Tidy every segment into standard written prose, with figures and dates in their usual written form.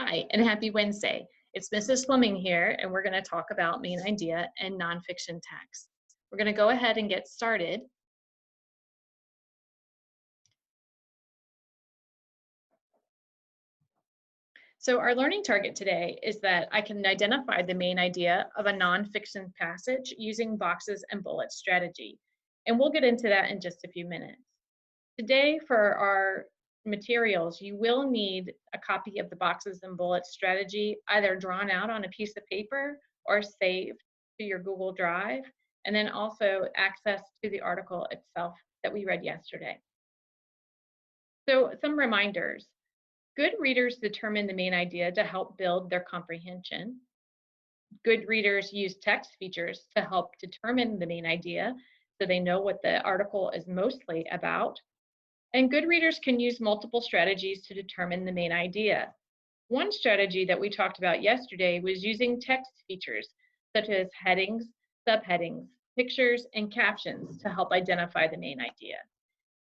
Hi, and happy Wednesday. It's Mrs. Fleming here, and we're going to talk about MainIdea and nonfiction text. We're going to go ahead and get started. So our learning target today is that I can identify the main idea of a nonfiction passage using boxes and bullets strategy. And we'll get into that in just a few minutes. Today, for our materials, you will need a copy of the boxes and bullets strategy, either drawn out on a piece of paper or saved to your Google Drive, and then also access to the article itself that we read yesterday. So some reminders. Good readers determine the main idea to help build their comprehension. Good readers use text features to help determine the main idea so they know what the article is mostly about. And good readers can use multiple strategies to determine the main idea. One strategy that we talked about yesterday was using text features such as headings, subheadings, pictures, and captions to help identify the main idea.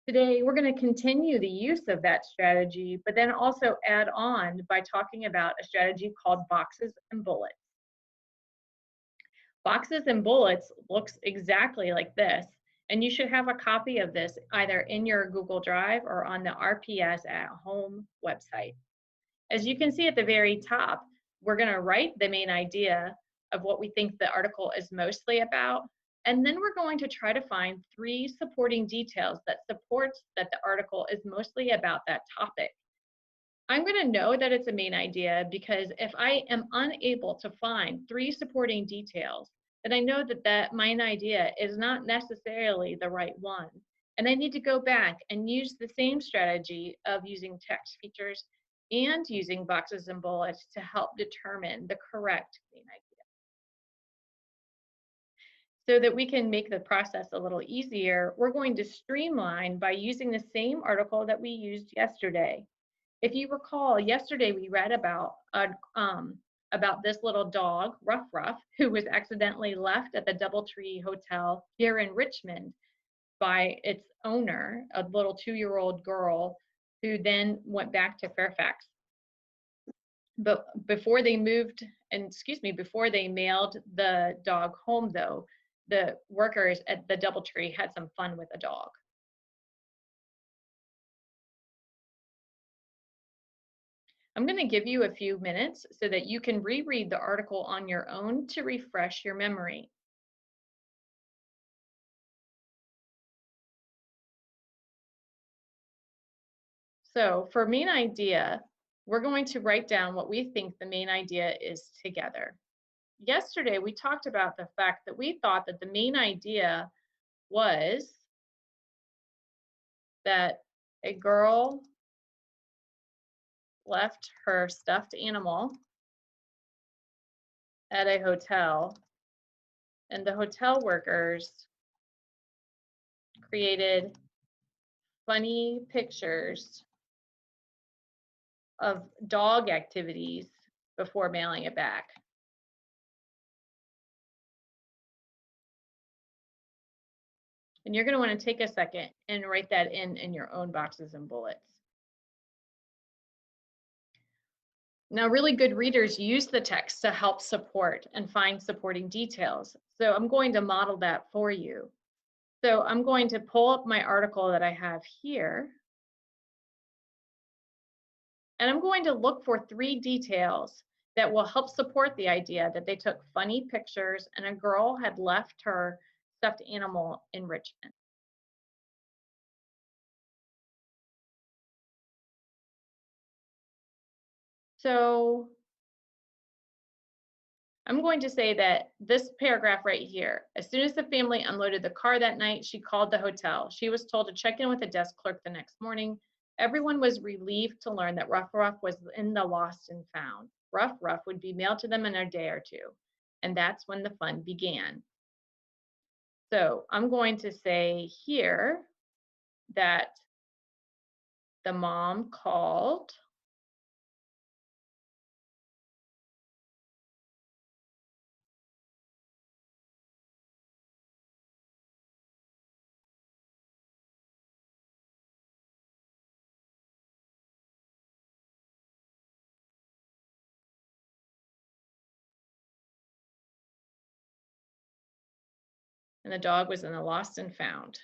Today, we're going to continue the use of that strategy, but then also add on by talking about a strategy called boxes and bullets. Boxes and bullets looks exactly like this. And you should have a copy of this either in your Google Drive or on the RPS at Home website. As you can see at the very top, we're going to write the main idea of what we think the article is mostly about. And then we're going to try to find 3 supporting details that supports that the article is mostly about that topic. I'm going to know that it's a main idea because if I am unable to find 3 supporting details, then I know that that main idea is not necessarily the right one. And I need to go back and use the same strategy of using text features and using boxes and bullets to help determine the correct main idea. So that we can make the process a little easier, we're going to streamline by using the same article that we used yesterday. If you recall, yesterday we read about this little dog, Ruff, who was accidentally left at the DoubleTree Hotel here in Richmond by its owner, a little 2-year-old girl, who then went back to Fairfax. But before they mailed the dog home, though, the workers at the DoubleTree had some fun with the dog. I'm going to give you a few minutes so that you can reread the article on your own to refresh your memory. So for main idea, we're going to write down what we think the main idea is together. Yesterday, we talked about the fact that we thought that the main idea was that a girl left her stuffed animal at a hotel, and the hotel workers created funny pictures of dog activities before mailing it back. And you're going to want to take a second and write that in your own boxes and bullets. Now, really good readers use the text to help support and find supporting details. So I'm going to model that for you. So I'm going to pull up my article that I have here. And I'm going to look for 3 details that will help support the idea that they took funny pictures and a girl had left her stuffed animal in Richmond. So I'm going to say that this paragraph right here, as soon as the family unloaded the car that night, she called the hotel. She was told to check in with the desk clerk the next morning. Everyone was relieved to learn that Ruff was in the lost and found. Ruff would be mailed to them in a day or 2. And that's when the fun began. So I'm going to say here that the mom called and the dog was in the lost and found.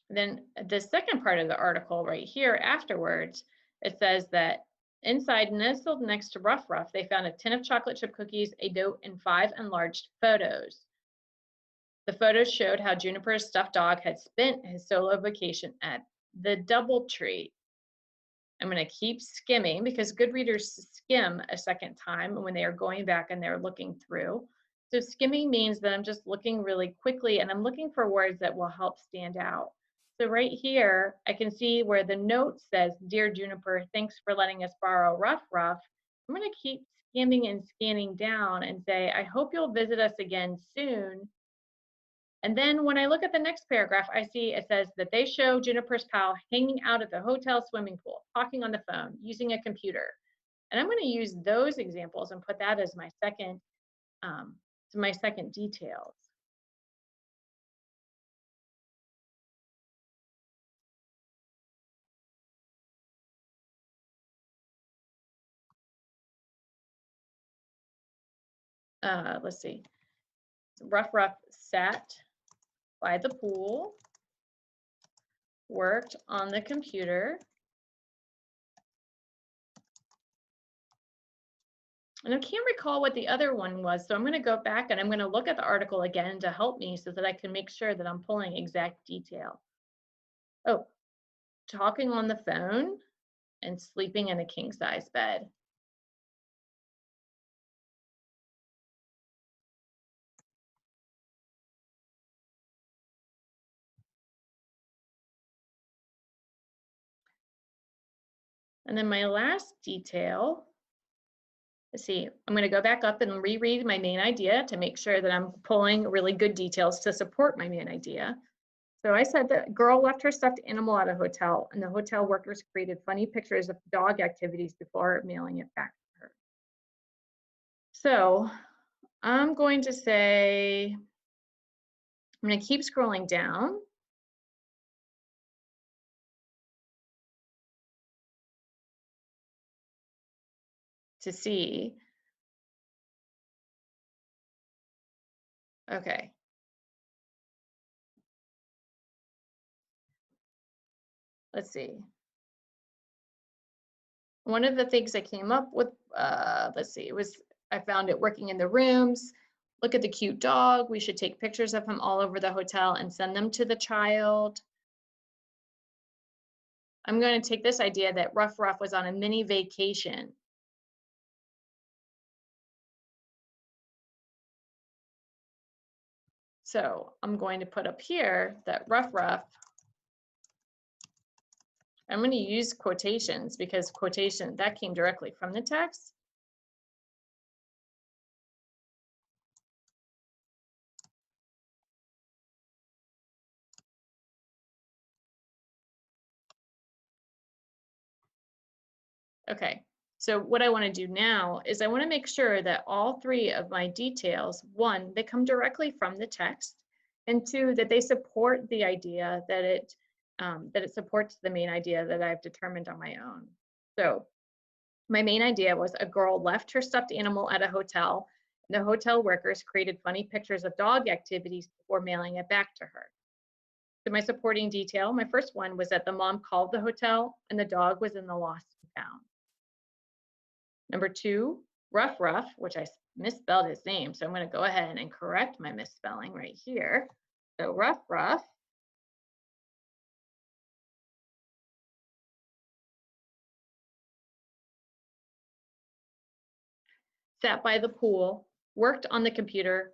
Then the second part of the article right here afterwards, it says that inside, nestled next to Ruff Ruff, they found a tin of chocolate chip cookies, a note, and 5 enlarged photos. The photos showed how Juniper's stuffed dog had spent his solo vacation at the DoubleTree. I'm going to keep skimming because good readers skim a second time when they are going back and they're looking through. So skimming means that I'm just looking really quickly and I'm looking for words that will help stand out. So right here, I can see where the note says, "Dear Juniper, thanks for letting us borrow Ruff Ruff." I'm going to keep skimming and scanning down and say, "I hope you'll visit us again soon." And then when I look at the next paragraph, I see it says that they show Juniper's pal hanging out at the hotel swimming pool, talking on the phone, using a computer. And I'm going to use those examples and put that as my second details. Let's see. Ruff Ruff sat by the pool, worked on the computer. And I can't recall what the other one was, so I'm going to go back and I'm going to look at the article again to help me so that I can make sure that I'm pulling exact detail. Oh, talking on the phone and sleeping in a king-size bed. And then my last detail, let's see, I'm going to go back up and reread my main idea to make sure that I'm pulling really good details to support my main idea. So I said that girl left her stuffed animal at a hotel and the hotel workers created funny pictures of dog activities before mailing it back to her. So I'm going to say, I'm going to keep scrolling down. To see, okay. Let's see. One of the things I came up with, let's see, it was, I found it working in the rooms. Look at the cute dog. We should take pictures of him all over the hotel and send them to the child. I'm going to take this idea that Ruff Ruff was on a mini vacation. So I'm going to put up here that Ruff Ruff, I'm going to use quotations because quotation, that came directly from the text. Okay, so what I want to do now is I want to make sure that all three of my details, one, they come directly from the text, and two, that they support the idea that it supports the main idea that I've determined on my own. So my main idea was a girl left her stuffed animal at a hotel, and the hotel workers created funny pictures of dog activities before mailing it back to her. So my supporting detail, my first one was that the mom called the hotel and the dog was in the lost and found. Number two, Ruff Ruff, which I misspelled his name, so I'm going to go ahead and correct my misspelling right here. So Ruff Ruff sat by the pool, worked on the computer,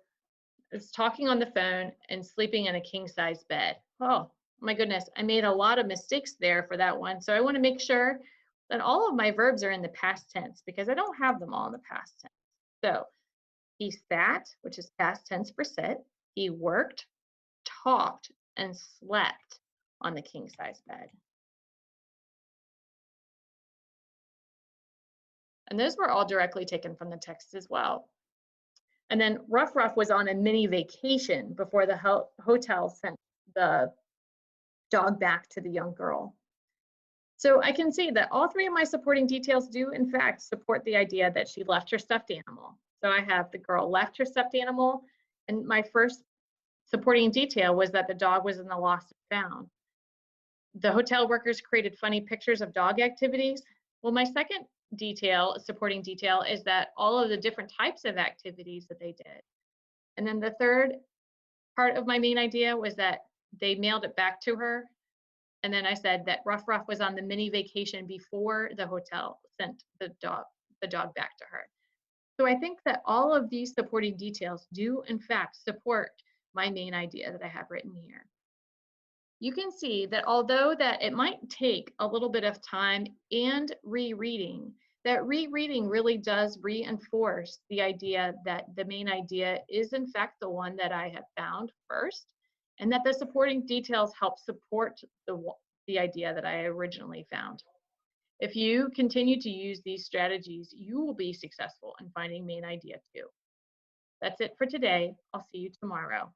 was talking on the phone, and sleeping in a king-size bed. Oh my goodness, I made a lot of mistakes there for that one. So I want to make sure that all of my verbs are in the past tense because I don't have them all in the past tense. So he sat, which is past tense for sit. He worked, talked, and slept on the king-size bed. And those were all directly taken from the text as well. And then Ruff Ruff was on a mini vacation before the hotel sent the dog back to the young girl. So I can see that all three of my supporting details do in fact support the idea that she left her stuffed animal. So I have the girl left her stuffed animal, and my first supporting detail was that the dog was in the lost and found. The hotel workers created funny pictures of dog activities. Well, my second supporting detail, is that all of the different types of activities that they did. And then the third part of my main idea was that they mailed it back to her. And then I said that Ruff Ruff was on the mini vacation before the hotel sent the dog back to her. So I think that all of these supporting details do in fact support my main idea that I have written here. You can see that although that it might take a little bit of time and rereading, that rereading really does reinforce the idea that the main idea is in fact the one that I have found first, and that the supporting details help support the idea that I originally found. If you continue to use these strategies, you will be successful in finding main idea too. That's it for today. I'll see you tomorrow.